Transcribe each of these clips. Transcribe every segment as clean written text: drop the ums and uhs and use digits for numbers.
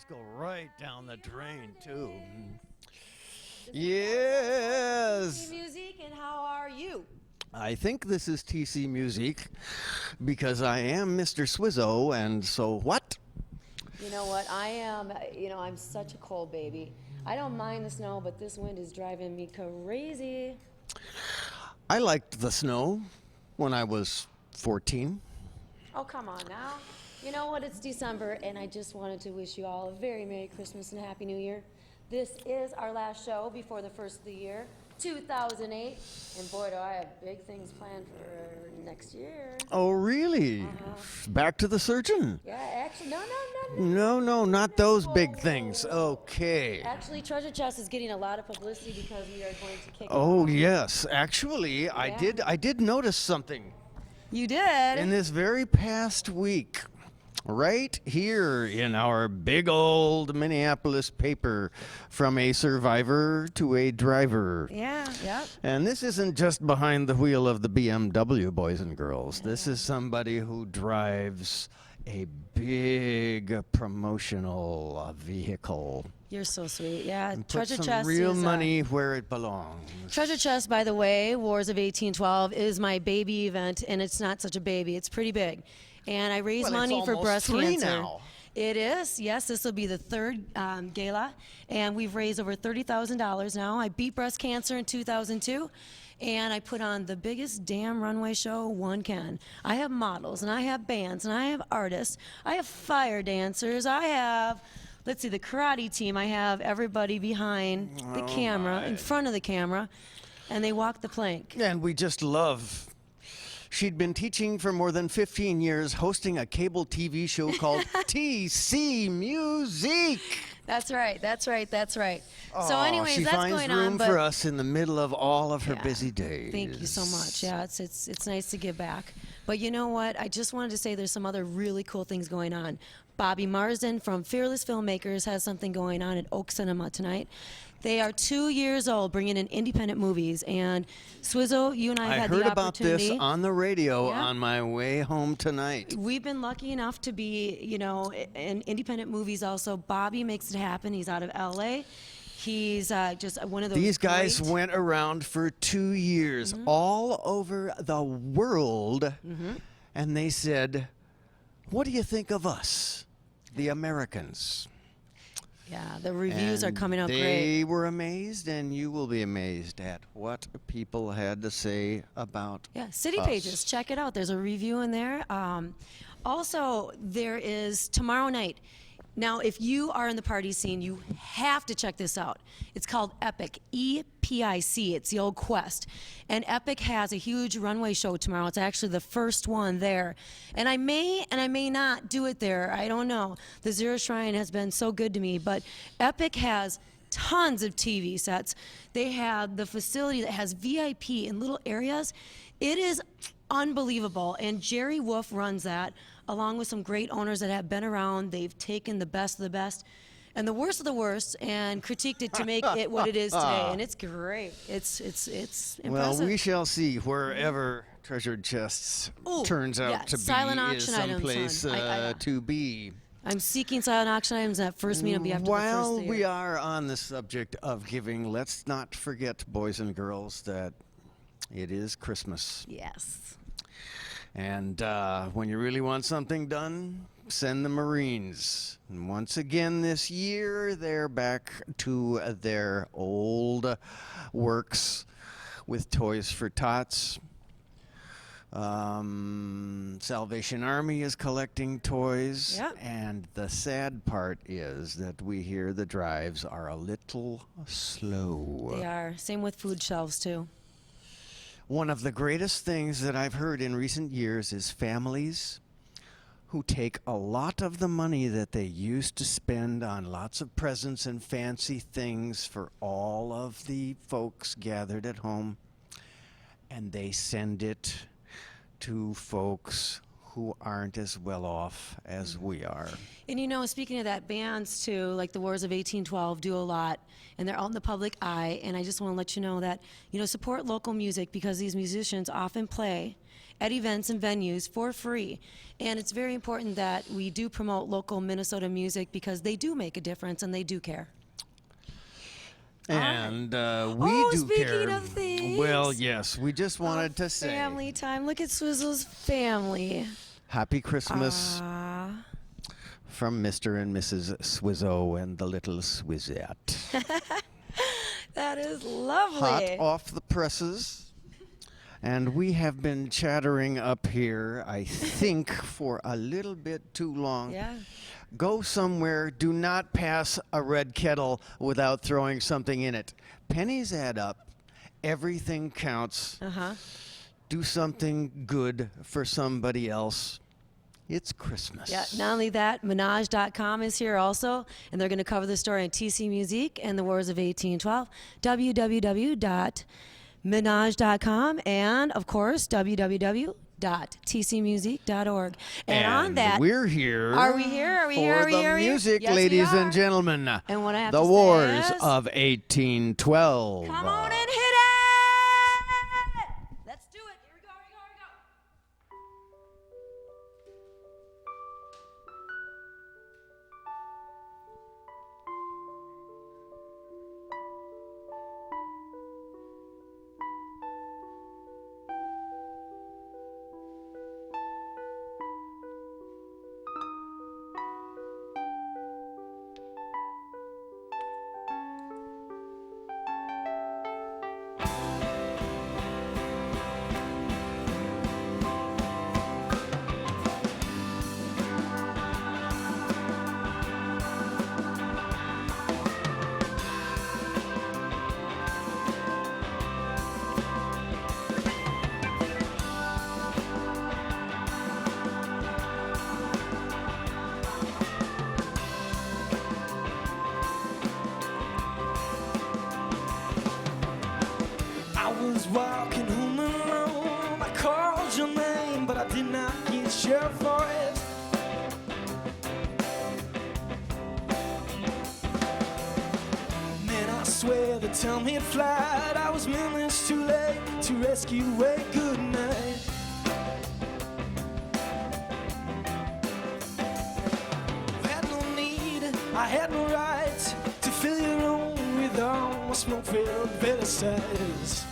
just go right down the drain, too. Yes. Musique, and how are you? I think this is TC Muzique because I am Mr. Swizzo, and so what? You know what? I am, I'm such a cold baby. I don't mind the snow, but this wind is driving me crazy. I liked the snow when I was 14. Oh, come on now. You know what? It's December, and I just wanted to wish you all a very Merry Christmas and a Happy New Year. This is our last show before the first of the year, 2008. And boy, do I have big things planned for next year. Oh, really? Back to the surgeon? Yeah, actually, no. No, not those big things. Okay. Actually, Treasure Chest is getting a lot of publicity because we are going to kick it Oh, off. yes. Actually, I did notice something You did? in this very past week. Right here in our big old Minneapolis paper, from a survivor to a driver. Yeah, yep. And this isn't just behind the wheel of the BMW, boys and girls. This is somebody who drives a big promotional vehicle. You're so sweet. Yeah, And put Treasure some Chest real is money where it belongs. Treasure Chest, by the way, Wars of 1812 is my baby event, and it's not such a baby. It's pretty big. And I raise Well, money it's for almost breast 3 cancer. now. It is. Yes, this will be the third gala, and we've raised over $30,000 now. I beat breast cancer in 2002, and I put on the biggest damn runway show one can. I have models, and I have bands, and I have artists. I have fire dancers. I have, let's see, the karate team. I have everybody behind the camera, in front of the camera, and they walk the plank. And we just love. She'd been teaching for more than 15 years, hosting a cable TV show called TC Muzique. That's right. So Aw, anyways, she that's finds going room on. But for us in the middle of all of her yeah, busy days. Thank you so much. Yeah, it's nice to give back. But you know what? I just wanted to say there's some other really cool things going on. Bobby Marsden from Fearless Filmmakers has something going on at Oak Cinema tonight. They are 2 years old, bringing in independent movies. And Swizzo, you and I had heard the about opportunity. this on the radio Yeah. on my way home tonight. We've been lucky enough to be, in independent movies also. Bobby makes it happen. He's out of L.A. He's just one of those These guys great- went around for 2 years all over the world, and they said, "What do you think of us, the Americans?" Yeah, the reviews are And coming out great. They were amazed, and you will be amazed at what people had to say about Yeah, City us. Pages. Check it out. There's a review in there. Also, there is tomorrow night. Now, if you are in the party scene, you have to check this out. It's called Epic, EPIC. It's the old Quest. And Epic has a huge runway show tomorrow. It's actually the first one there. And I may not do it there. I don't know. The Zero Shrine has been so good to me. But Epic has tons of TV sets. They have the facility that has VIP in little areas. It is unbelievable. And Jerry Wolf runs that, along with some great owners that have been around. They've taken the best of the best and the worst of the worst and critiqued it to make it what it is today. And it's great. It's impressive. Well, we shall see wherever Treasured Chests Ooh, turns out yeah, to be silent is auction items, someplace hon. I to be. I'm seeking silent auction items. That first meeting will be after the first While of the we year. are on the subject of giving, let's not forget, boys and girls, that it is Christmas. Yes. And when you really want something done, send the Marines. And once again this year, they're back to their old works with Toys for Tots. Salvation Army is collecting toys. Yep. And the sad part is that we hear the drives are a little slow. They are. Same with food shelves, too. One of the greatest things that I've heard in recent years is families who take a lot of the money that they used to spend on lots of presents and fancy things for all of the folks gathered at home, and they send it to folks who aren't as well off as we are. And speaking of that, bands too, like the Wars of 1812, do a lot, and they're out in the public eye. And I just want to let you know that, support local music, because these musicians often play at events and venues for free. And it's very important that we do promote local Minnesota music, because they do make a difference and they do care. And we do speaking care. of things. Well, yes, we just wanted to say Family time. Look at Swizzle's family. Happy Christmas from Mr. and Mrs. Swizzo and the little Swizzette. That is lovely. Hot off the presses. And we have been chattering up here, I think, for a little bit too long. Yeah. Go somewhere. Do not pass a red kettle without throwing something in it. Pennies add up. Everything counts. Do something good for somebody else. It's Christmas. Yeah, not only that, Menage.com is here also, and they're going to cover the story on TC Muzique and the Wars of 1812. www.menage.com, and, of course, www.tcmusique.org. And on that, we're here. Are we here? Are we for here? Are we the here? music, Yes, we ladies are. and gentlemen. And what I have the to say Wars is, of 1812. come on and hit it! Let's do it. Here we go, here we go, here we go. I was walking home alone. I called your name, but I did not get your voice. Man, I swear the time had flight. I was minutes too late to rescue a good night. You had no need, I had no right to fill your room with all my smoke-filled fantasies.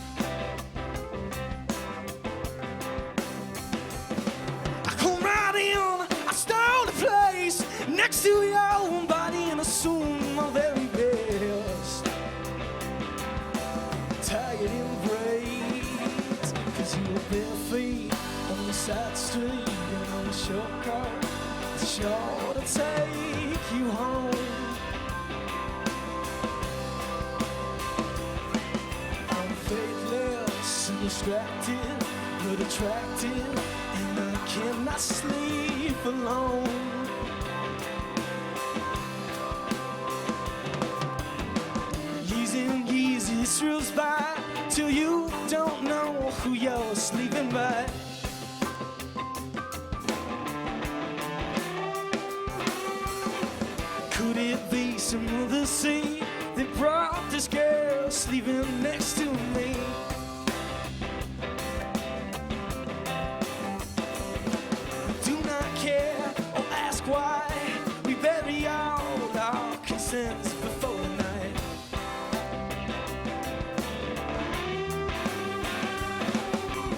I come right in, I stole the place next to your body and assume my very best. Tired embrace, cause you were bare feet on the side street, and on a short car, it's sure to take you home. I'm faithless and distracted, but attracted, and I cannot sleep alone. Years and years it thrills by till you don't know who you're sleeping by. Could it be some other sea that brought this girl sleeping next to me? Do not care or ask why we bury all our concerns before the night.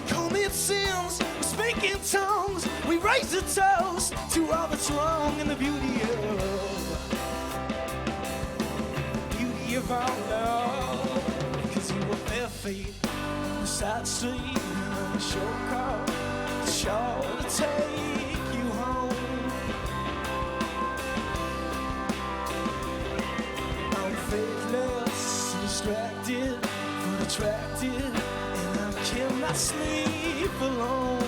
Commit sins, we speak in tongues, we raise a toast to all that's wrong and the beauty of our love. Cause you were bare feet on the side street and on a short car, sure to take you home. I'm faithless and distracted, but attracted, and I cannot sleep alone.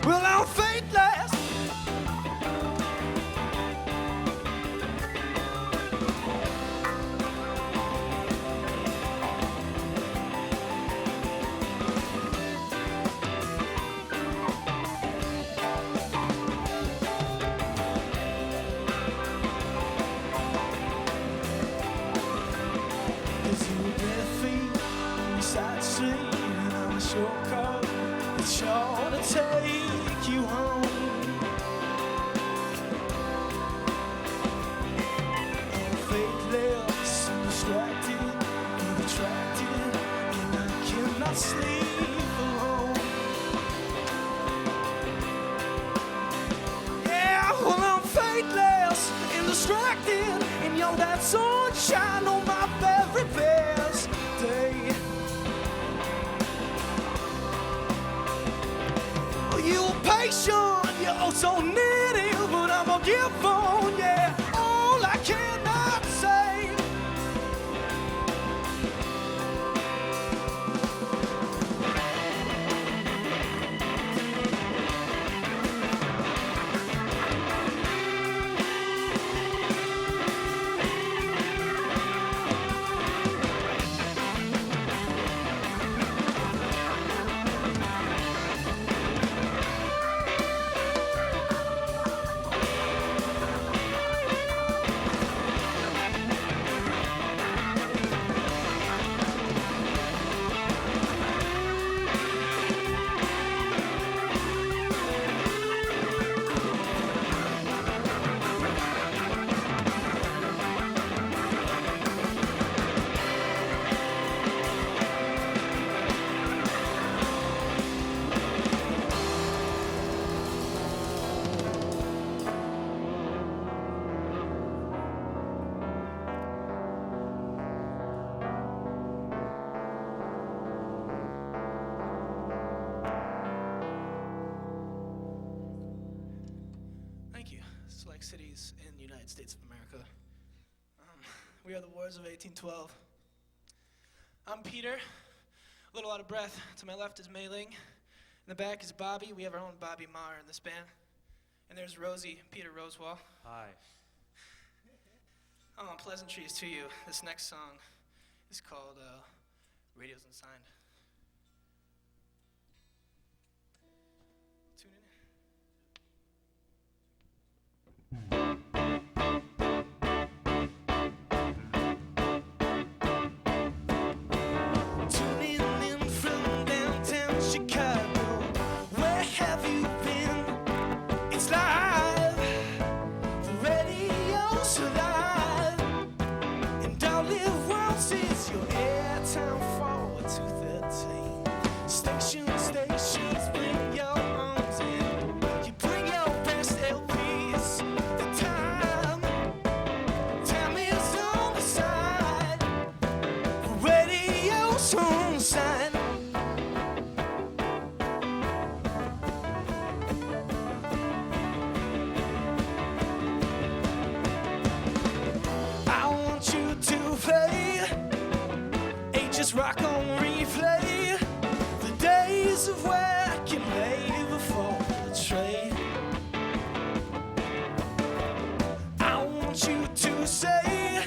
Well, I'm faithless. distracted, and you're that sunshine on my very best day. You're patient, you're oh so needy, but I'm gonna give on, yeah, all I cannot say. Thank you. Select cities in the United States of America. We are the wars of 1812. I'm Peter, a little out of breath. To my left is Mei Ling. In the back is Bobby. We have our own Bobby Maher in this band. And there's Rosie, Peter Rosewall. Hi. Pleasantries to you. This next song is called Radios Unsigned. Tune in. Tuning in from downtown Chicago. Where have you been? It's live. The radio's alive. And all it wants is your airtime forward to 13. Stations, bring your arms in. You bring your best LPs. The time is on the side. Radio's on the side. I want you to play Ages Rock on replay. The days of work and play before the trade. I want you to say,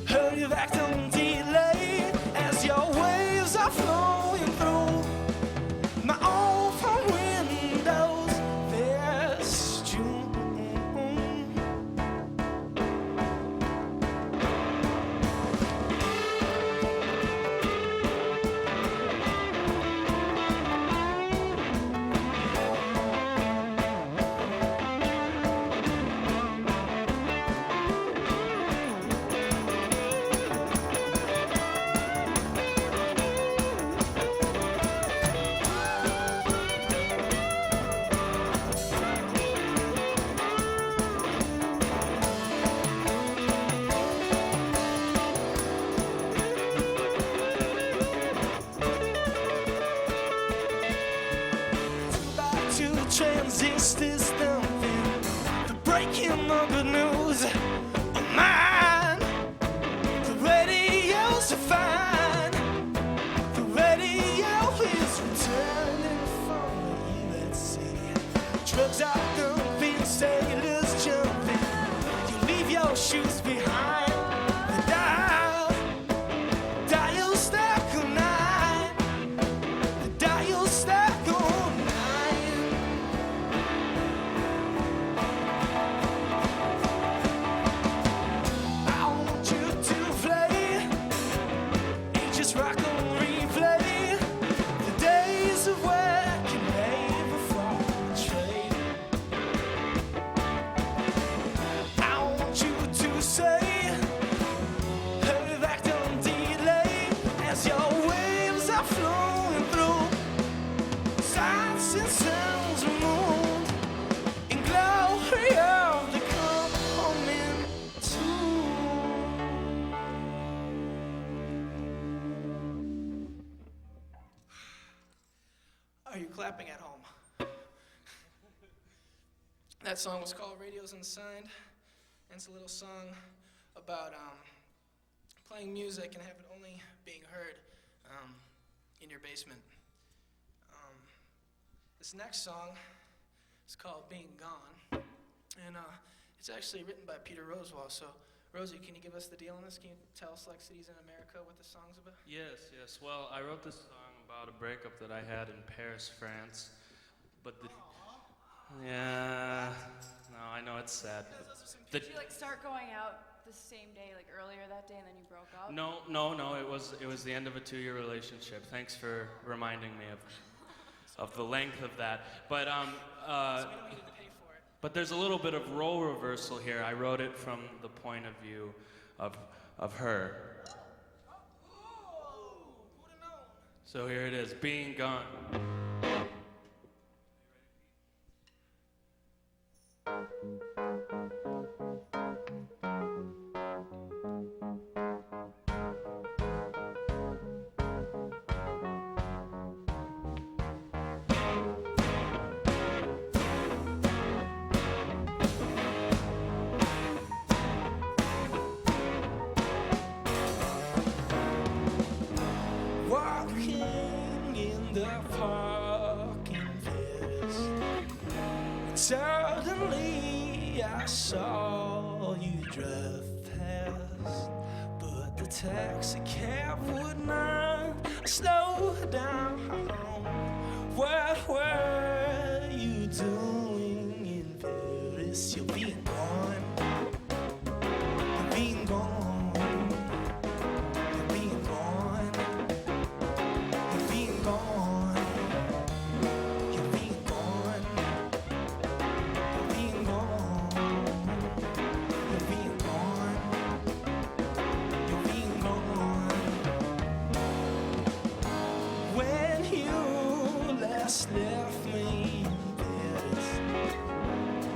hurry back, don't delay, as your waves are flowing through my open windows this June. Transistors thumping, the breaking of the news of mine. The radio's a fine. The radio is returning from the USA. Drugs are dumping, sailors jumping. You leave your shoes behind. The dial stack of 9. The dial stack of 9. Rock on replay. The days of work and play before the trade. I want you to say, That song was called Radios Unsigned, and it's a little song about playing music and have it only being heard in your basement. This next song is called Being Gone, and it's actually written by Peter Rosewall. So, Rosie, can you give us the deal on this? Can you tell Select Cities in America what the song's about? Yes. Well, I wrote this song about a breakup that I had in Paris, France. But yeah, no, I know it's sad. Did you like start going out the same day, like earlier that day, and then you broke up? No. It was the end of a 2-year relationship. Thanks for reminding me of the length of that. But So we don't need to pay for it. but there's a little bit of role reversal here. I wrote it from the point of view of her. Who'da known? So here it is, Being Gone. Walking in the park in Paris, and suddenly I saw you drive past, but the taxi cab would not slow down. What were you doing in Paris? You're being gone. You're being gone. You're being gone. You're being gone. You're being gone. You're being gone. You're being gone. You're being gone. When you last left me in Paris,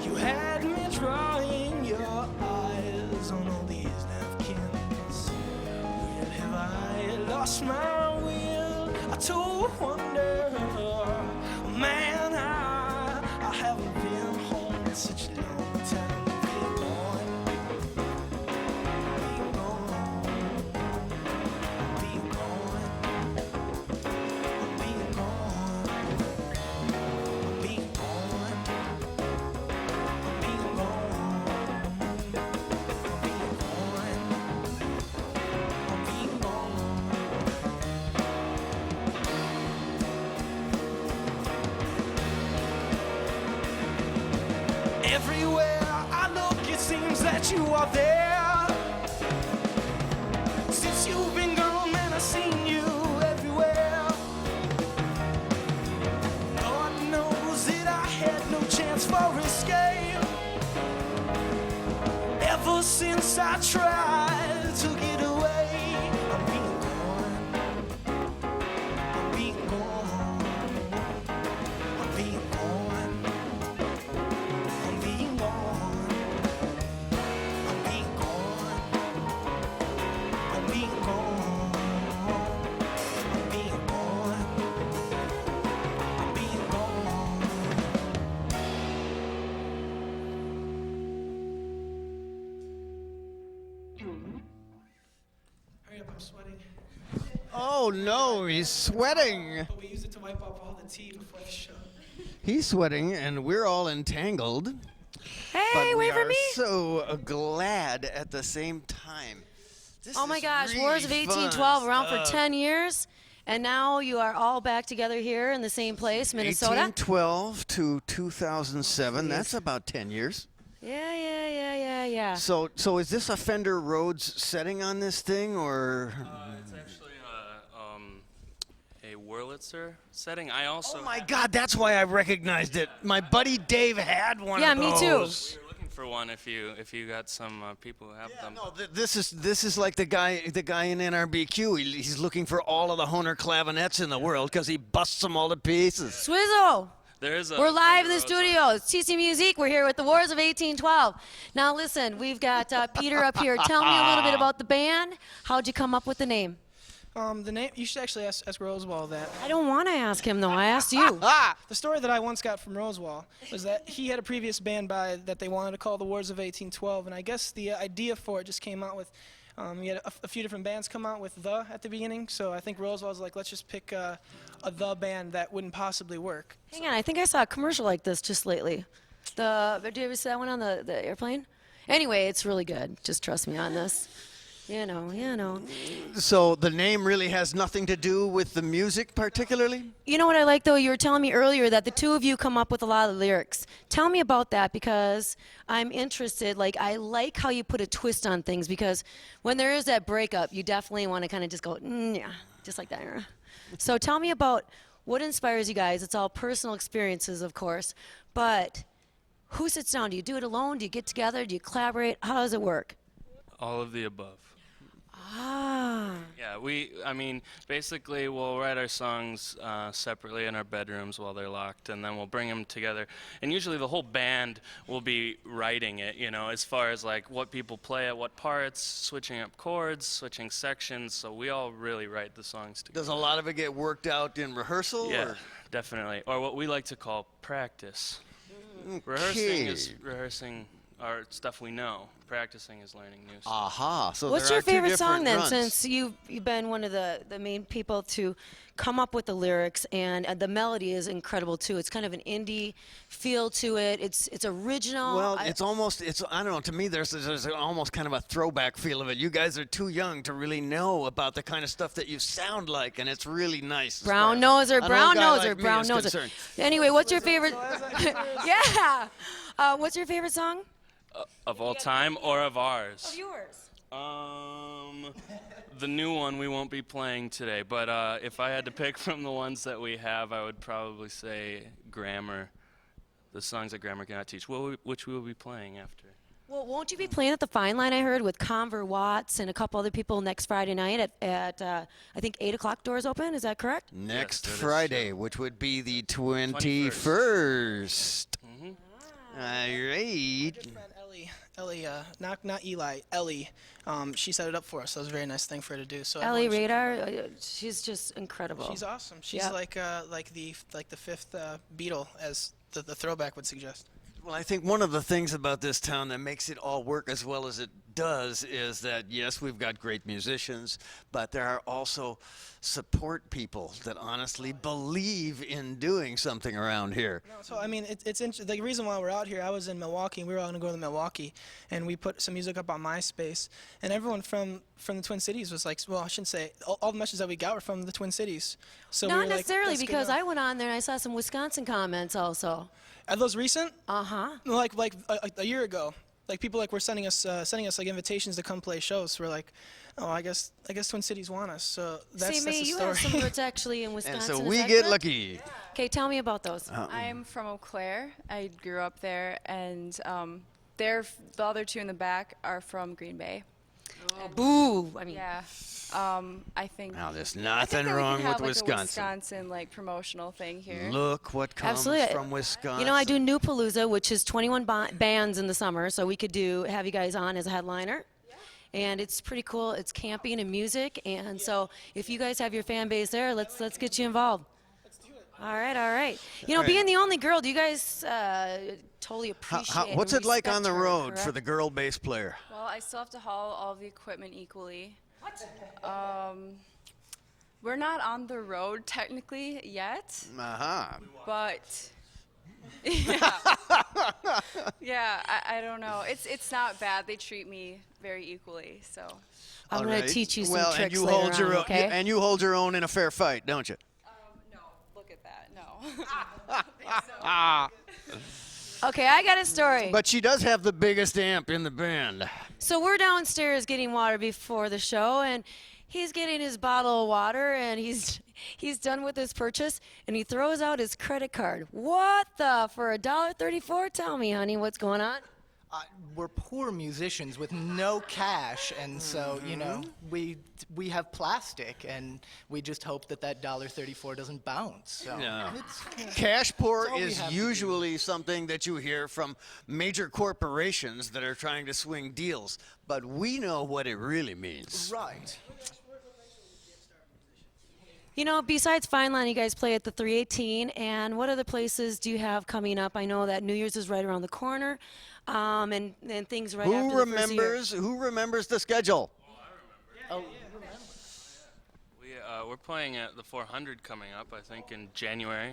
you had me drawing your eyes on all these napkins. Where have I lost my will to wonder? Man, I haven't been home in such a long time. Being gone, being gone, being gone, being gone, being gone, being gone, being gone. Everywhere I look, it seems that you are there. Since you've been gone, man, I've seen you everywhere. Lord knows that I had no chance for escape. Ever since I tried to get away, I'm being gone. I'm being gone. I'm being gone. I'm being gone. I'm being gone. I'm being gone. I'm being gone. I'm being gone. Hurry up, I'm sweating. Oh no, he's sweating. But we use it to wipe off all the tea before the show. He's sweating, and we're all entangled. Hey, But we wait for are me. so glad at the same time. This Oh my is gosh, really Wars of 1812 fun around for stuff. 10 years, and now you are all back together here in the same place, Minnesota. 1812 to 2007. That's about 10 years. Yeah. So is this a Fender Rhodes setting on this thing, or? It's actually a Wurlitzer setting. I also Oh my God, that's why I recognized it. My buddy Dave had one Yeah, of me those. too. We're looking for one if you got some people who have Yeah, them. no, this is like the guy in NRBQ. He's looking for all of the Hohner clavinets in the world because he busts them all to pieces. Swizzle. There is a We're live in Fender the Rhodes studio. It's TC Muzique. We're here with the Wars of 1812. Now listen, we've got Peter up here. Tell me a little bit about the band. How'd you come up with the name? The name, you should actually ask Rosewall that. I don't want to ask him, though. I asked you. The story that I once got from Rosewall was that he had a previous band that they wanted to call the Wars of 1812, and I guess the idea for it just came out with, he had a few different bands come out with "the" at the beginning, so I think Rosewall was like, let's just pick a "the" band that wouldn't possibly work. Hang on, I think I saw a commercial like this just lately. Did you ever see that one on the airplane? Anyway, it's really good. Just trust me on this. You know. So the name really has nothing to do with the music particularly? You know what I like, though? You were telling me earlier that the two of you come up with a lot of lyrics. Tell me about that, because I'm interested. Like, I like how you put a twist on things, because when there is that breakup, you definitely want to kind of just go, yeah, just like that. So tell me about what inspires you guys. It's all personal experiences, of course, but who sits down? Do you do it alone? Do you get together? Do you collaborate? How does it work? All of the above. Ah. Yeah, basically we'll write our songs separately in our bedrooms while they're locked, and then we'll bring them together. And usually the whole band will be writing it, as far as like what people play at what parts, switching up chords, switching sections, so we all really write the songs together. Does a lot of it get worked out in rehearsal? Yeah, or? definitely. Or what we like to call practice. Okay. Rehearsing is rehearsing our stuff we know. Practicing is learning new stuff. Aha. So What's there your are two favorite song different then, runs. since you've been one of the main people to come up with the lyrics, and the melody is incredible too. It's kind of an indie feel to it. It's original. Well, I don't know, to me there's almost kind of a throwback feel of it. You guys are too young to really know about the kind of stuff that you sound like, and it's really nice. Brown noser. Anyway, what's your favorite? Yeah. What's your favorite song? Of all time or of ours? Of yours. The new one we won't be playing today, but if I had to pick from the ones that we have, I would probably say Grammar, the songs that Grammar cannot teach, which we will be playing after. Well, won't you be playing at the Fine Line, I heard, with Conver Watts and a couple other people next Friday night at I think 8 o'clock doors open? Is that correct? Next Yes, that is Friday, true. which would be the 21st. 21st. Mm-hmm. All right. Good friend Ellie, not Eli, Ellie, she set it up for us. So it was a very nice thing for her to do. So Ellie everyone should come Radar, by. she's just incredible. She's awesome. She's Yep. like the fifth Beatle, as the throwback would suggest. Well, I think one of the things about this town that makes it all work as well as it does is that, yes, we've got great musicians, but there are also support people that honestly believe in doing something around here. No, so I mean, it's the reason why we're out here. I was in Milwaukee, and we were all going to go to Milwaukee, and we put some music up on MySpace, and everyone from the Twin Cities was like, well, I shouldn't say, all the messages that we got were from the Twin Cities. So we Not were like, necessarily, that's good because enough. I went on there and I saw some Wisconsin comments also. Are those recent? Uh-huh. Like a year ago, like people like were sending us like invitations to come play shows. So we're like, oh, I guess Twin Cities want us. So that's See, May, the you story. have some roots actually in Wisconsin. And so is we that get correct? lucky. Okay, tell me about those. I'm from Eau Claire. I grew up there, and the other two in the back are from Green Bay. Boo! I mean, Yeah. I think. Now, there's I think nothing that we wrong could have, with like, Wisconsin. A Wisconsin like promotional thing here. Look what comes absolutely. from Wisconsin. You know, I do New Palooza, which is 21 bands in the summer, so we could have you guys on as a headliner. And it's pretty cool. It's camping and music, and so if you guys have your fan base there, let's get you involved. All right. You know, right. being the only girl, do you guys totally appreciate? What's and it like on respect the her, road for correct? the girl bass player? Well, I still have to haul all the equipment equally. What? We're not on the road technically yet, Aha. but yeah, I don't know. It's not bad. They treat me very equally, so. I'm All going right. to teach you some well, tricks and you later hold your on, own, okay? and you hold your own in a fair fight, don't you? No, look at that. No. Okay, I got a story. But she does have the biggest amp in the band. So we're downstairs getting water before the show, and he's getting his bottle of water, and he's done with his purchase, and he throws out his credit card. What the? For $1.34? Tell me, honey, what's going on? We're poor musicians with no cash, and so you know we have plastic, and we just hope that $1.34 doesn't bounce. So No. it's, Cash poor That's all we is have to usually something that you hear from major corporations that are trying to swing deals, but we know what it really means. right. You know, besides Fine Line, you guys play at the 318, and what other places do you have coming up? I know that New Year's is right around the corner, and things right after the first year. Who remembers the schedule? We're playing at the 400 coming up, I think, in January.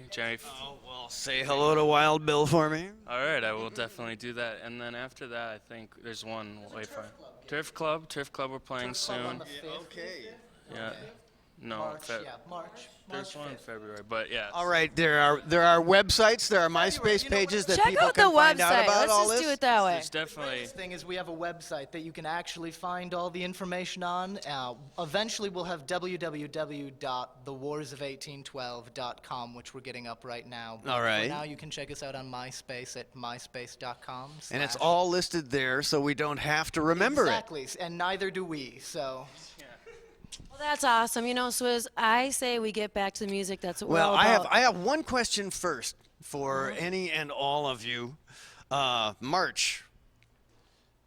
Oh, well, say hello to Wild Bill for me. All right, I will definitely do that. And then after that, I think there's one. Wait for Turf Club. Turf Club, we're playing soon. Okay. Yeah. No. March. There's one in February, but yeah. All right, there are websites, there are MySpace pages that Check people out the can find out website. about Let's all just this. do it that way. There's definitely. The thing is, we have a website that you can actually find all the information on. Eventually, we'll have www.thewars of1812.com, which we're getting up right now. But All right. For now, you can check us out on MySpace at myspace.com. And it's all listed there, so we don't have to remember Exactly, and neither do we. So. Well, that's awesome. You know, Swizz, I say we get back to the music. That's what it. Well, we're all about. I have one question first for any and all of you. March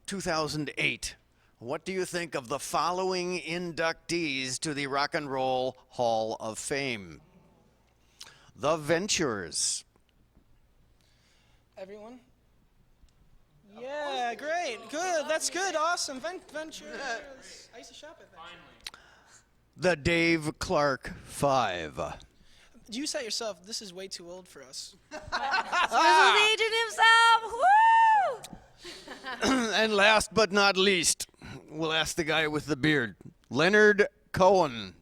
2008. What do you think of the following inductees to the Rock and Roll Hall of Fame? The Ventures. Everyone? Yeah, great. Good. That's good. Awesome. Ventures. I used to shop at Ventures. The Dave Clark Five. You said yourself, this is way too old for us. Swizzle's aging himself. Woo! And last but not least, we'll ask the guy with the beard, Leonard Cohen.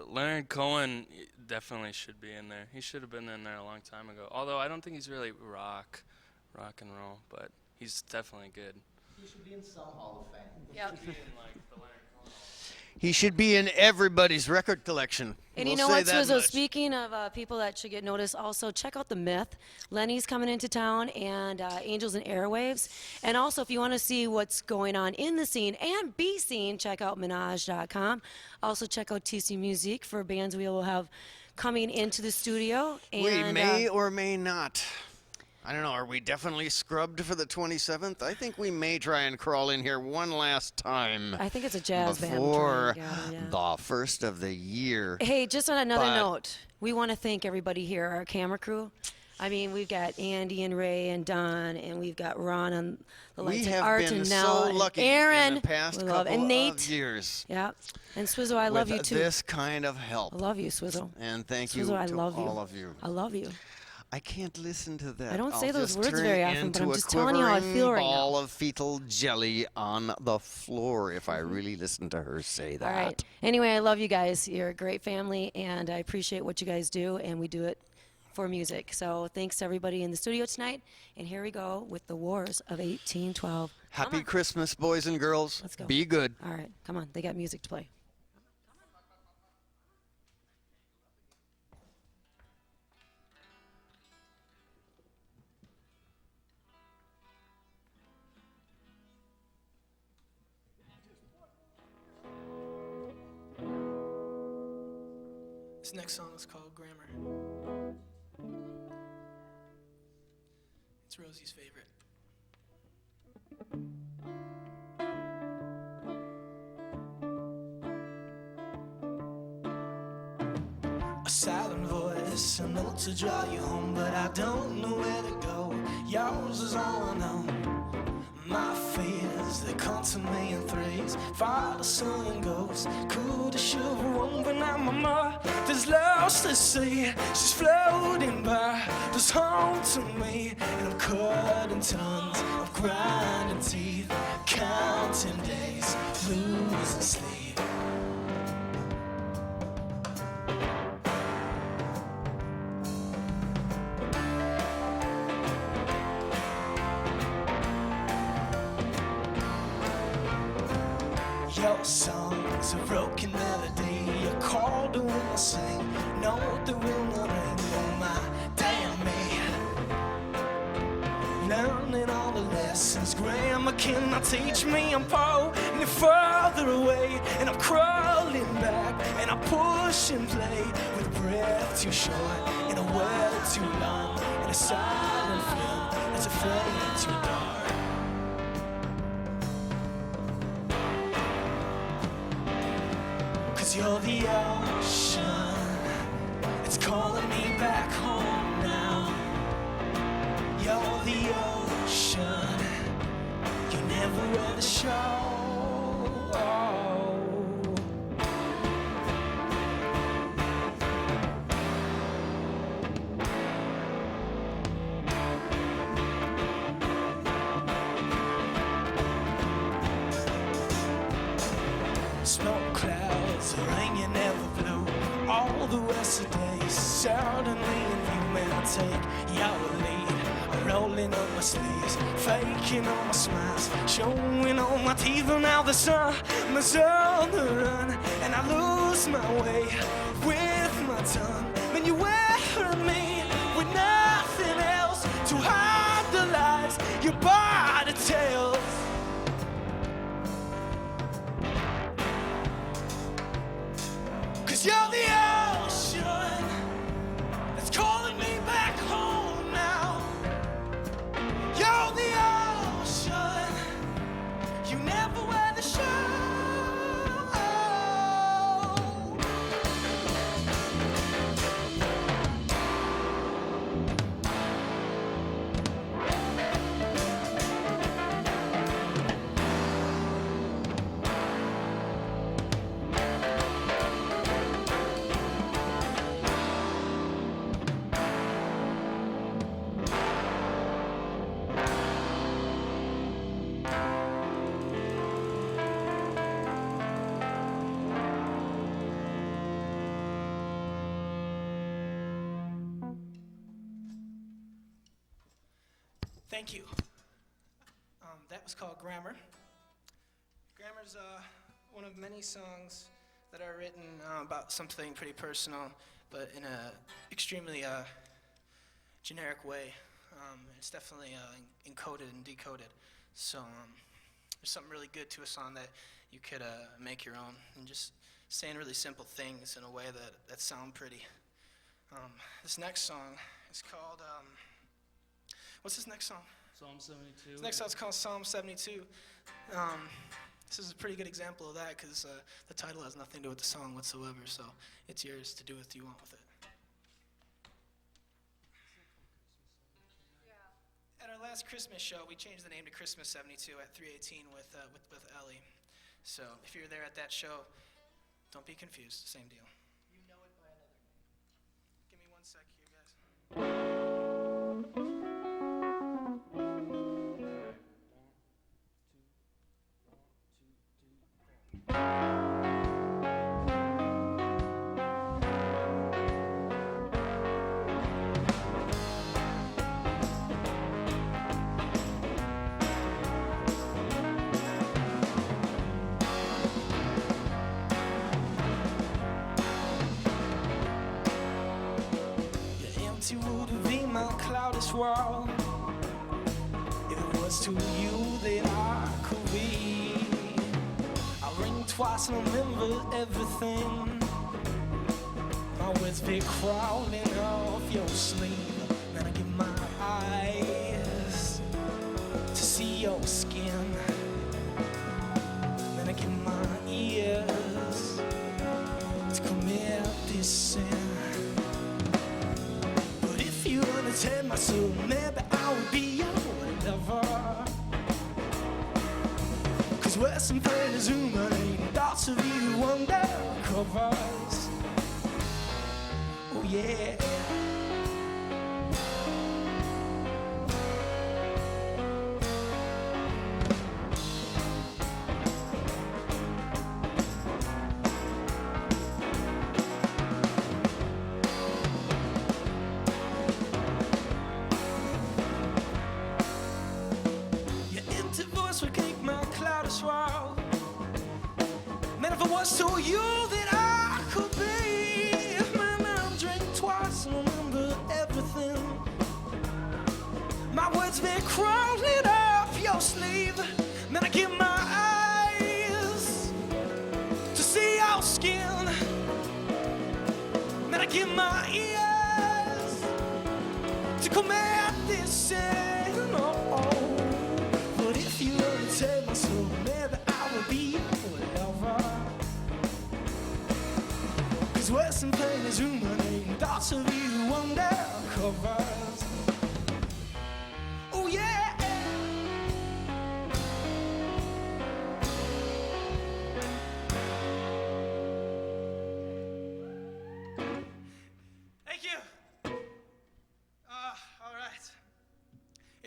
Leonard Cohen definitely should be in there. He should have been in there a long time ago. Although I don't think he's really rock and roll, but he's definitely good. He should be in some Hall of Fame. Yep. He should be in everybody's record collection. And We'll you know say what, that Swizzo, much. speaking of people that should get noticed, also check out The Myth. Lenny's coming into town, and Angels and Airwaves. And also, if you want to see what's going on in the scene and be seen, check out Menage.com. Also, check out TC Muzique for bands we will have coming into the studio. And, We may or may not. I don't know, are we definitely scrubbed for the 27th? I think we may try and crawl in here one last time I think it's a jazz band. before trying to get it, yeah. the first of the year. Hey, just on another But- note, we want to thank everybody here, our camera crew. I mean, we've got Andy and Ray and Don, and we've got Ron on the We lights, and have Art been and so Nell, and lucky Aaron. in the past we couple love, and Nate. of years Yeah, and Swizzo, I love with you too. this kind of help. I love you, Swizzle. And thank you Swizzle, I to love you. all of you. I love you. I can't listen to that. I don't say I'll those just words turn very often, but I'm into a just telling you how I feel right quivering now. ball of fetal jelly on the floor if I really listen to her say that. All right. Anyway, I love you guys. You're a great family, and I appreciate what you guys do, and we do it for music. So thanks to everybody in the studio tonight. And here we go with the Wars of 1812. Happy Christmas, boys and girls. Let's go. Be good. All right, come on. They got music to play. This next song is called Grammar. It's Rosie's favorite. A silent voice, a note to draw you home, but I don't know where to go. Yours is all I know. My fears, they come to me in threes. Father, son, and ghost. Could have, should have run, but now my mother's lost at sea. She's floating by, just home to me. And I'm cutting tons of grinding teeth, counting days, losing sleep. Your song's a broken melody. You call the wind will sing. No, the wind will ring on my damn me. Learning all the lessons grammar cannot teach me. I'm pulling further away, and I'm crawling back, and I push and play with a breath too short and a word too long, and a silent film that's a flame too dark. You're the ocean calling me back home now. You're the ocean, you never wear the show. Smoke clouds, rain you never blew. All the rest of the day, suddenly you may take your lead. Rolling up my sleeves, faking all my smiles, showing all my teeth. And now the summer's on the run, and I lose my way with my tongue. When you wear me with nothing else to hide the lies your body tells. You're the ocean that's calling me back home now. You're the ocean, you never wear the show. Thank you. That was called Grammar. Grammar's one of many songs that are written about something pretty personal, but in an extremely generic way. It's definitely encoded and decoded. So there's something really good to a song that you could make your own, and just saying really simple things in a way that sound pretty. This next song is called, what's this next song? Psalm 72. This next song's called Psalm 72. This is a pretty good example of that, because the title has nothing to do with the song whatsoever, so it's yours to do what you want with it. At our last Christmas show, we changed the name to Christmas 72 at 318 with Ellie. So if you're there at that show, don't be confused, same deal. You know it by another name. Give me 1 sec here, guys. Your empty would be my cloudless world. If it was to you that I could be, I'll ring twice and remember everything. My words be crawling off your sleeve. Then I give my eyes to see your skin. Then I give my ears to commit this sin. But if you understand my soul, maybe I will be your lover. 'Cause Western pain is human, thoughts of you under covers. Oh yeah. Your empty voice would cake my cloudless world. Man, if it was to you that I could be, man, I'll drink twice and remember everything. My words be crawling up your sleeve. Man, I give my eyes to see your skin. Man, I give my ears to commit this sin. Oh. But if you only take my soul, maybe I will be your lover. 'Cause Western pain is ruminating, thoughts of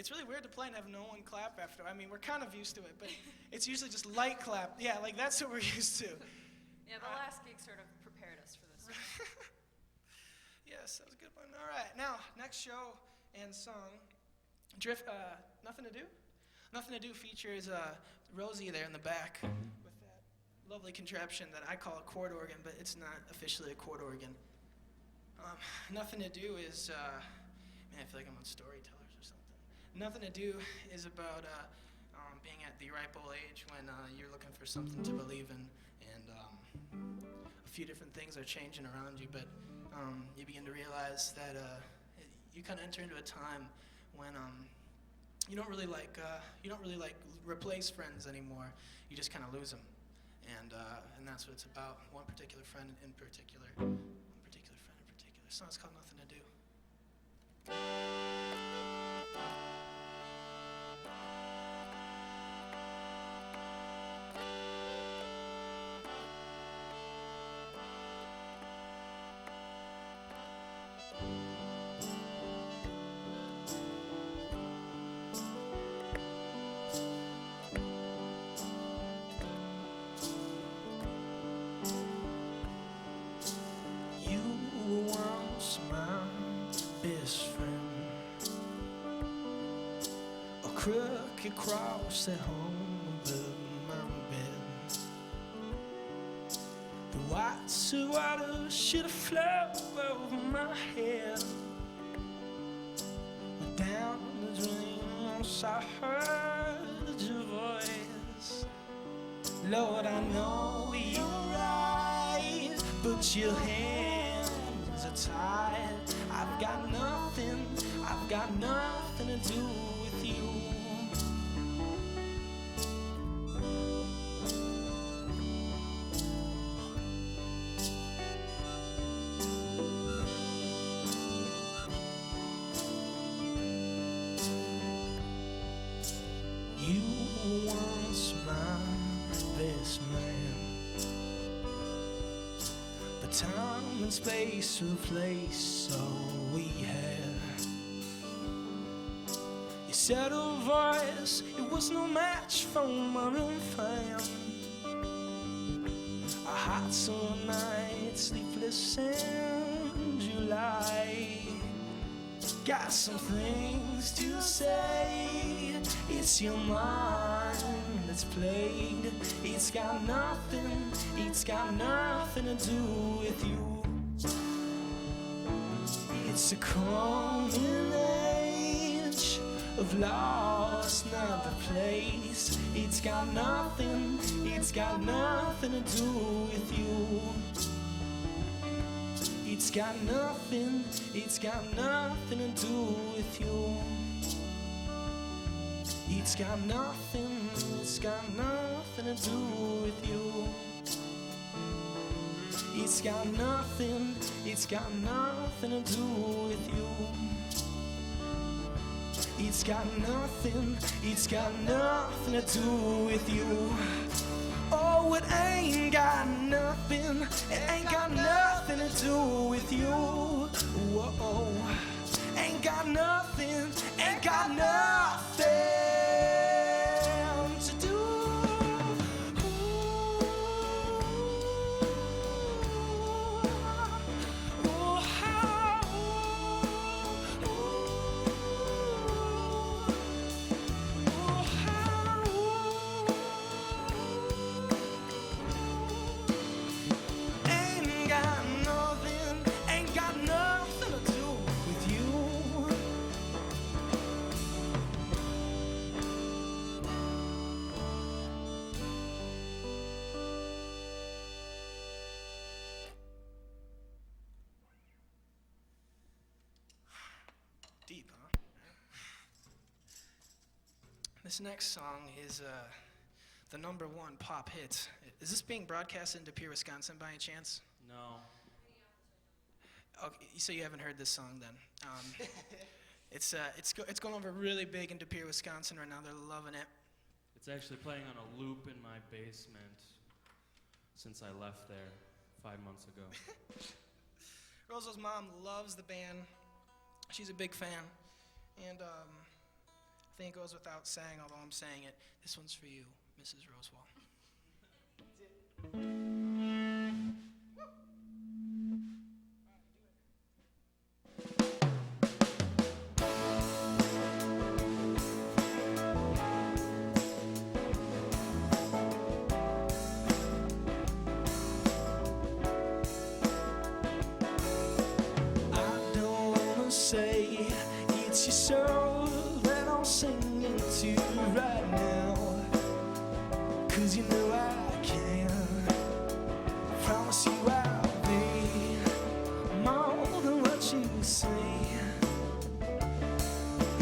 it's really weird to play and have no one clap after. I mean, we're kind of used to it, but it's usually just light clap. Yeah, like that's what we're used to. Yeah, the last gig sort of prepared us for this one. Yes, that was a good one. All right, now, next show and song, Nothing to Do? Nothing to Do features Rosie there in the back with that lovely contraption that I call a chord organ, but it's not officially a chord organ. Nothing to Do is, man, I feel like I'm on Storytellers or something. Nothing to Do is about being at the ripe old age when you're looking for something to believe in, and a few different things are changing around you, but you begin to realize that you kind of enter into a time when you don't really like replace friends anymore. You just kind of lose them, and that's what it's about. One particular friend in particular. The song's called Nothing to Do. You were once my best friend, a crooked cross at home above my bed. The white sweater should have flown over my head. But down the drain once I heard your voice. Lord, I know you're right, but your hands are tied. I've got nothing to do with you. You were once my best man, but time and space replaced all we had. Your subtle voice, it was no match for modern fame. A hot summer night, sleepless in July. Got some things to say. It's your mind that's played. It's got nothing to do with you. It's a coming age of lost, not the place. It's got nothing to do with you. It's got nothing to do with you. It's got nothing to do with you. It's got nothing to do with you. It's got nothing to do with you. Oh, it ain't got nothing to do with you. Whoa, ain't got nothing to do. Ain't got nothing to do with you. Deep, huh? This next song is the #1 pop hit. Is this being broadcasted into Pure, Wisconsin by any chance? No. Okay, so you haven't heard this song then. It's going over really big into Pure, Wisconsin right now. They're loving it. It's actually playing on a loop in my basement since I left there 5 months ago. Rosal's mom loves the band. She's a big fan. And think it goes without saying, although I'm saying it. This one's for you, Mrs. Rosewall. I don't wanna say it's your soul that I'm singing to right now, 'cause you know I can promise you I'll be more than what you see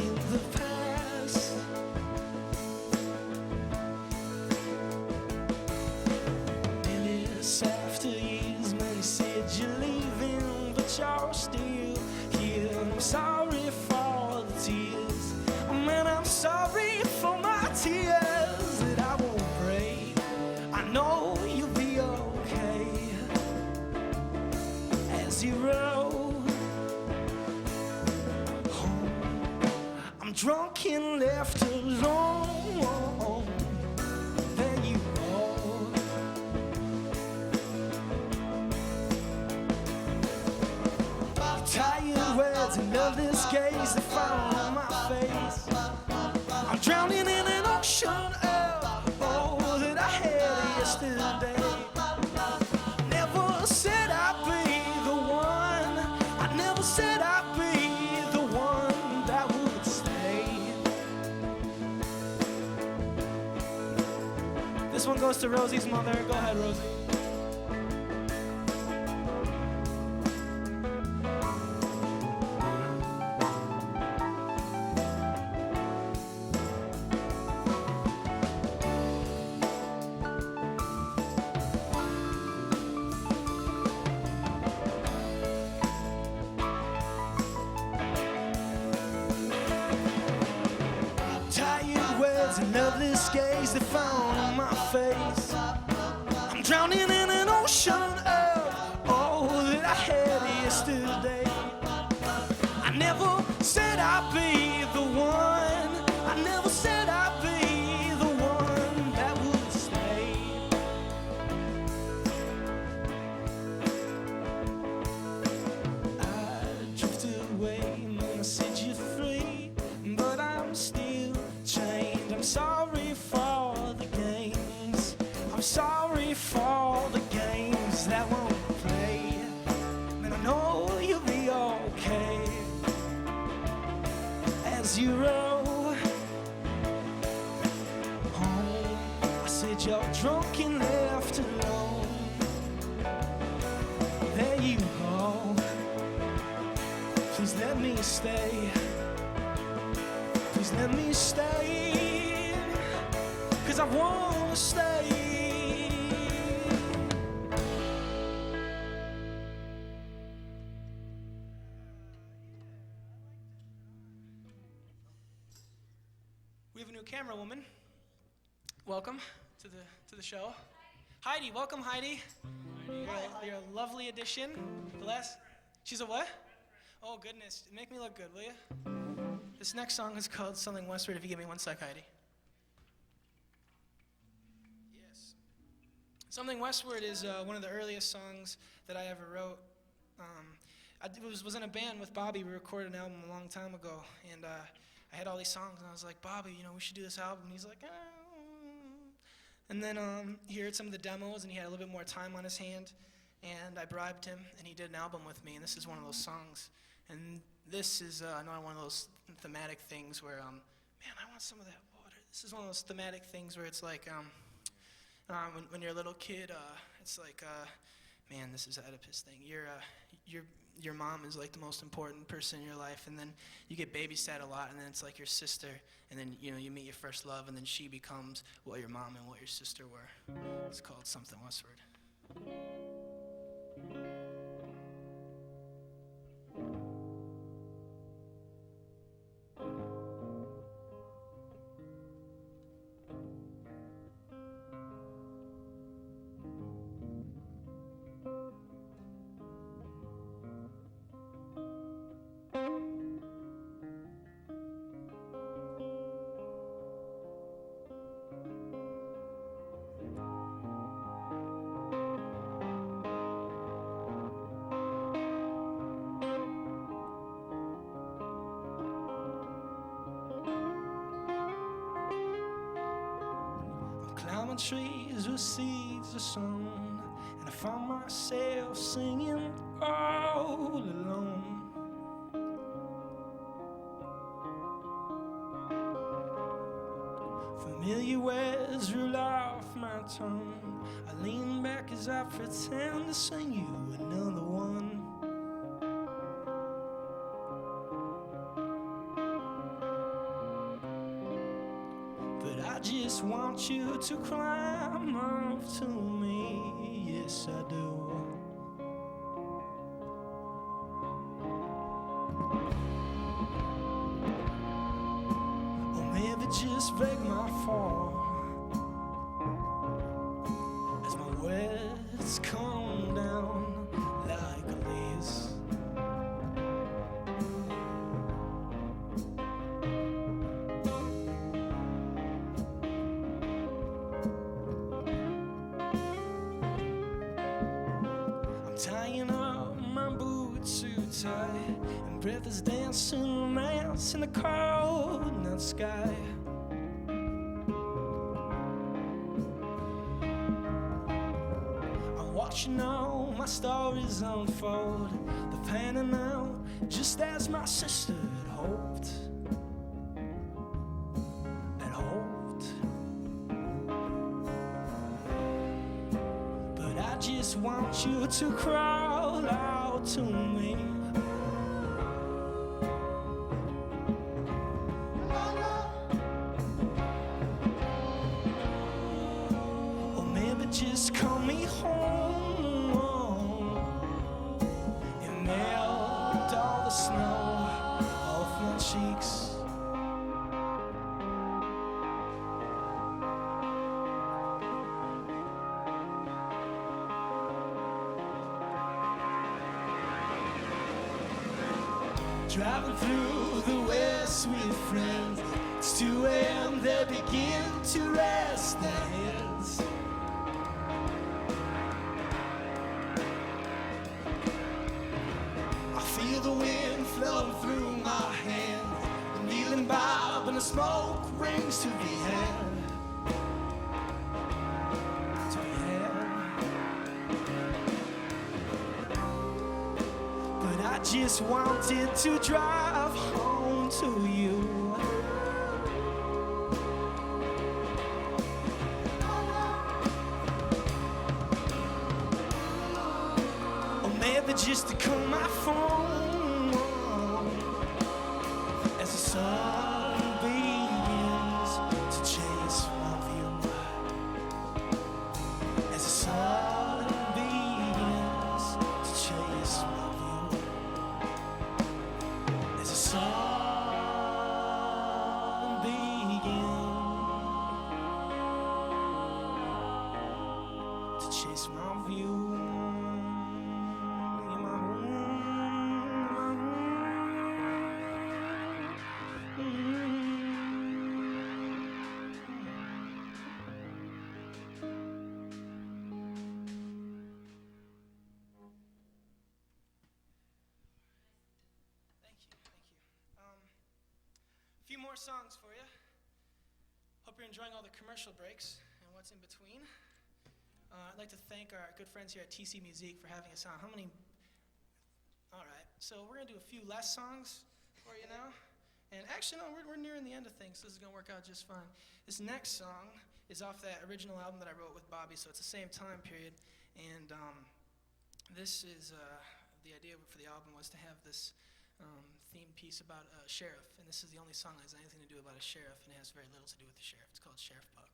in the past. And it's after years, man, you said you're leaving, but you're still here. I'm sorry for the tears, man, I'm sorry for my tears that I won't break. I know you'll be okay as you roll home. I'm drunk and left alone. There you go. Tired words and loveless gaze that fall on my face. I'm drowning in an ocean of all that I had yesterday. Never said I'd be the one. I never said I'd be the one that would stay. This one goes to Rosie's mother. Go ahead, Rosie. Tired words and loveless gaze that fall on my face. I'm drowning in an ocean of all that I had yesterday. I never said I'd be the one. I never said I'd be the one that would stay. I drifted away, man, I set you free, but I'm still chained. I'm sorry for the games. I'm sorry for the games that won't play. Man, I know you'll be okay as you roll home. I said you're drunk and left alone. There you go. Please let me stay. Please let me stay, 'cause I wanna stay. We have a new camera woman. Welcome to the show. Heidi, welcome Heidi. You're a lovely addition. She's a what? Oh goodness, make me look good, will you? This next song is called Something Westward. If you give me 1 sec, Heidi. Yes. Something Westward is one of the earliest songs that I ever wrote. I was in a band with Bobby. We recorded an album a long time ago, and I had all these songs, and I was like, Bobby, we should do this album. And he's like, And then he heard some of the demos, and he had a little bit more time on his hand, and I bribed him, and he did an album with me, and this is one of those songs. And this is another one of those thematic things where, man, I want some of that water. This is one of those thematic things where it's like, when you're a little kid, it's like, man, this is Oedipus thing. Your mom is like the most important person in your life, and then you get babysat a lot, and then it's like your sister, and then you meet your first love, and then she becomes what your mom and what your sister were. It's called Something Westward. trees where seeds are sown, and I found myself singing all alone. Familiar words roll off my tongue. I lean back as I pretend to sing you another one. But I just want you to climb up to me, yes I do. Or maybe just break my fall as my words come down like leaves. Tying up my boots too tight, and breath is dancing romance in the cold night sky. I'm watching all my stories unfold, they're panning out just as my sister had hoped. Had hoped. But I just want you to crawl out to me. Or maybe just call me home and melt all the snow off my cheeks. Driving through the west with friends, it's 2 a.m. they begin to rest their heads. I feel the wind flowing through my hand, the kneeling bob and the smoke rings to the head. To the head. But I just wanted to drive home to you. Or maybe just to call my phone as the sun begins to chase my view. As the sun begins to chase my view. As the sun begins to chase my view. In my room, in my Thank you. A few more songs for you. Hope you're enjoying all the commercial breaks and what's in between. I'd like to thank our good friends here at TC Muzique for having us on. How many? All right, so we're gonna do a few less songs for you now. And actually, no, we're nearing the end of things, so this is gonna work out just fine. This next song is off that original album that I wrote with Bobby, so it's the same time period. And this is, the idea for the album was to have this theme piece about a sheriff. And this is the only song that has anything to do about a sheriff, and it has very little to do with the sheriff. It's called Sheriff Buck.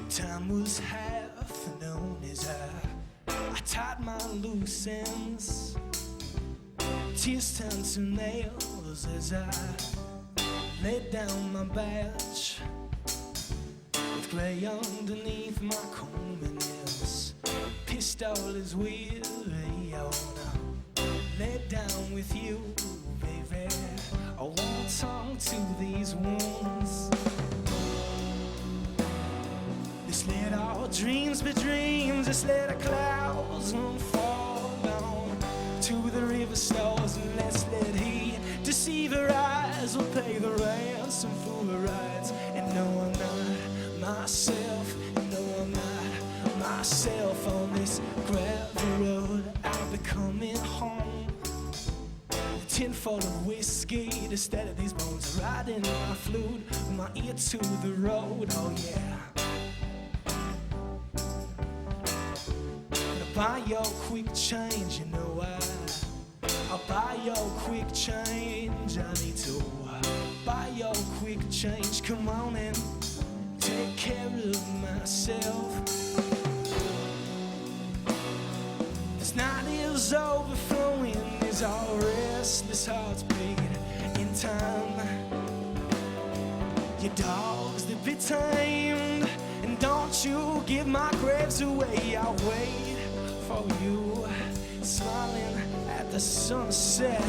Time was half known as I tied my loose ends. Tears turned to nails as I laid down my badge with grey underneath my comb, and this pistol is weary. Lay down with you, baby. I won't talk to these wounds. Just let our dreams be dreams. Just let our clouds won't fall down to the river stars, and let's let he deceive her eyes. Will pay the ransom for her rides. And no, I'm not myself. No, I'm not myself on this gravel road. I'll be coming home. A tin full of whiskey to steady these bones. Riding my flute with my ear to the road. Oh yeah. Buy your quick change, you know I'll buy your quick change. I need to buy your quick change. Come on and take care of myself. This night is overflowing, is our restless hearts beat in time. Your dogs, they be tamed, and don't you give my graves away. I'll wait for you, smiling at the sunset.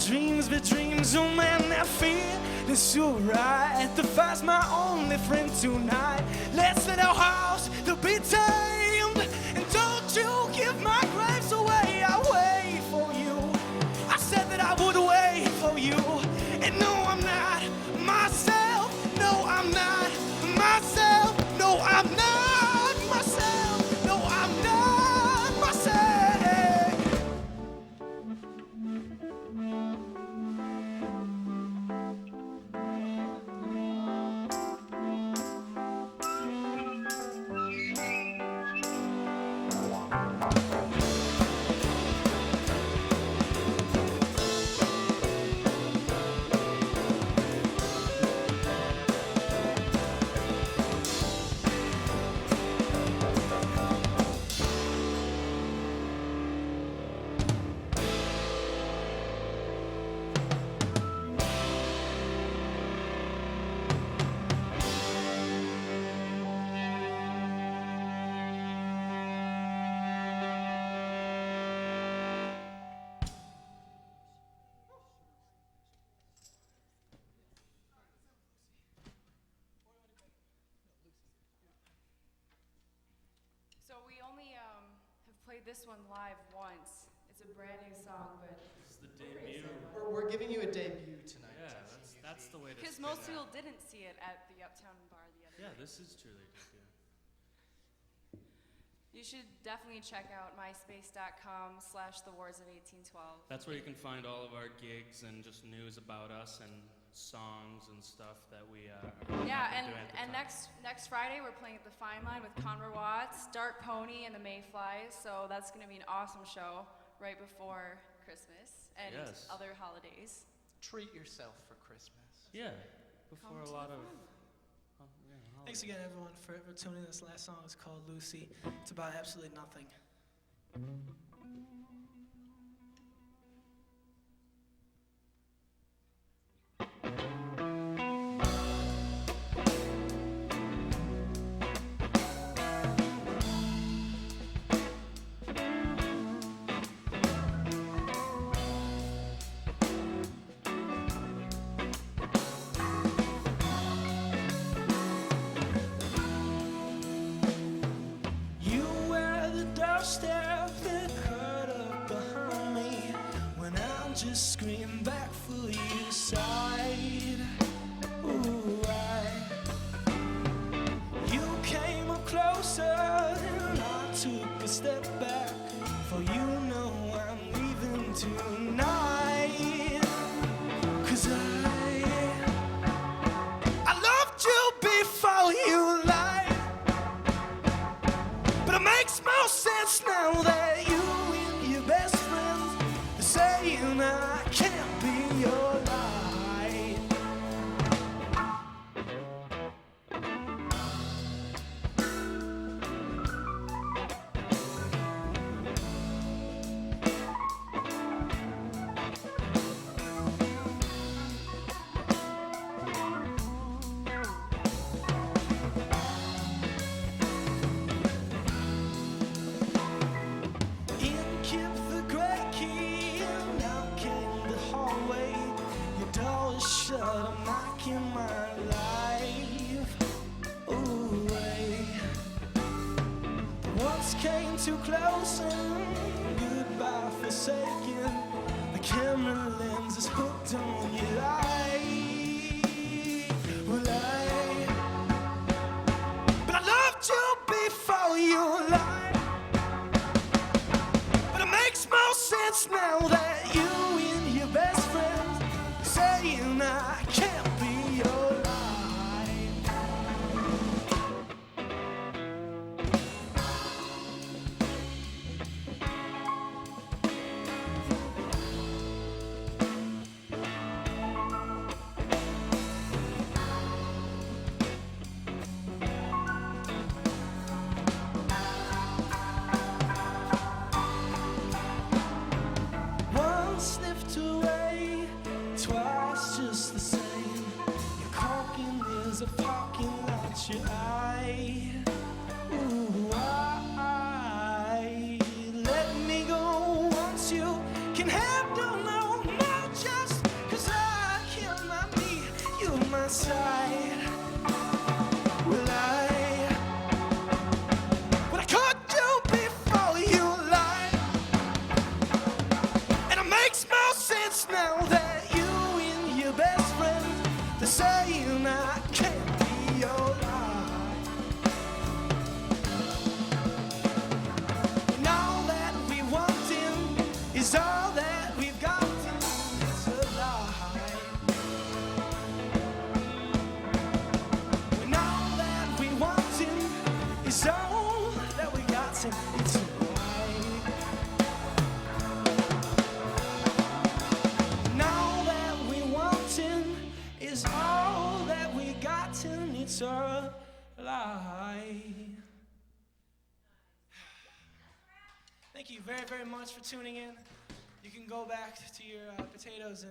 Dreams be dreams, oh man, I feel it's so right. The fire's my only friend tonight. Let's let our house to be tamed, and don't you give my graves away. I'll wait for you. I said that I would wait for you. And no, I'm not myself. No, I'm not myself. No, I'm not myself. No, I'm not myself. So we only have played this one live once. It's a brand new song, but This is the debut. We're giving you a debut tonight. Yeah, that's the way to because spin most that. people didn't see it at the Uptown Bar the other Yeah, night. this is truly debut. You should definitely check out myspace.com/thewars of 1812. That's where you can find all of our gigs and just news about us and songs and stuff that we are Yeah, doing at the and time. next Friday we're playing at the Fine Line with Conroy Watts, Dark Pony, and the Mayflies. So that's going to be an awesome show right before Christmas and Yes. other holidays. Treat yourself for Christmas. Yeah, before Come a to lot the of. fun. Thanks again, everyone, for tuning in. This last song is called Lucy. It's about absolutely nothing. You wear the doorstep that cut up behind me when I'm just screaming back for your side. Ooh, you came up closer and I took a step back, for you know I'm leaving tonight. 'Cause I loved you before you lied. sense now that you and your best friends are saying I can't be your light. In kept the great key, and out came the hallway. Your door is shut, I'm knocking my life away. The walls came too close and goodbye forsaken. The camera lens is hooked on your eye. But I loved you before you lied. But it makes more sense now that you and your best friend saying I can't be your light. Once slipped away, twice just the same. Your caulking is a parking lot, your eye. Ooh, I let me go once you can handle no more. Just 'cause I killed my me, you my side. What I could do before you lied. And it makes more sense now that you and your best friend they're saying I can't be your light. And all that we want is all that we've got. It's a lie. When all that we want is all that we got. It's a lie. Now that we wantin' is all that we gotten, it's a lie. Thank you very, very much for tuning in. You can go back to your potatoes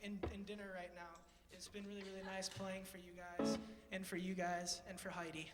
and dinner right now. It's been really, really nice playing for you guys, and for you guys, and for Heidi.